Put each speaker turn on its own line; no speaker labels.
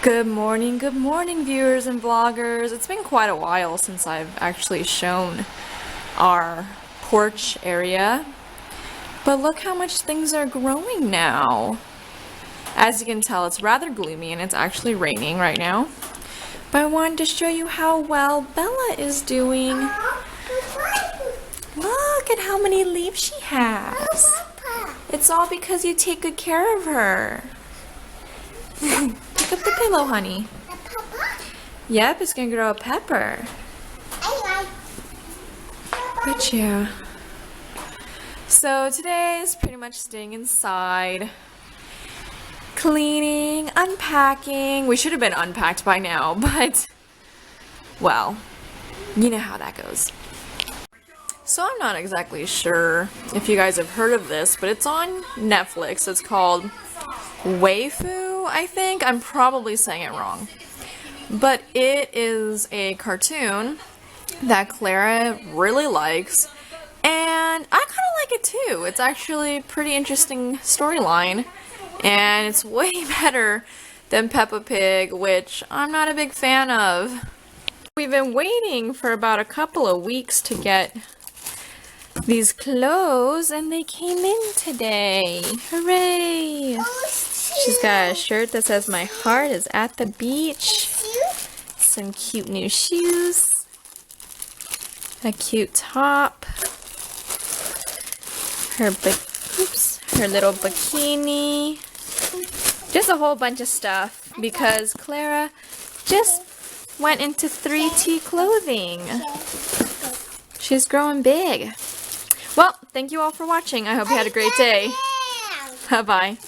good morning, viewers and vloggers. It's been quite a while since I've actually shown our porch area, but look how much things are growing now. As you can tell, it's rather gloomy and it's actually raining right now, but I wanted to show you how well Bella is doing. Look at how many leaves she has. It's all because you take good care of her. Pick up the pillow, honey. Yep, it's gonna grow a pepper. But yeah. So today is pretty much staying inside, cleaning, unpacking. We should have been unpacked by now, but well, you know how that goes. So I'm not exactly sure if you guys have heard of this, but it's on Netflix. It's called Waifu, I think. I'm probably saying it wrong. But it is a cartoon that Clara really likes, and I kind of like it too. It's actually a pretty interesting storyline, and it's way better than Peppa Pig, which I'm not a big fan of. We've been waiting for about a couple of weeks to get these clothes, and they came in today. Hooray! She's got a shirt that says "My heart is at the beach." Some cute new shoes. A cute top. Her little bikini. Just a whole bunch of stuff because Clara just went into 3T clothing. She's growing big. Well, thank you all for watching. I hope you had a great day. Bye-bye.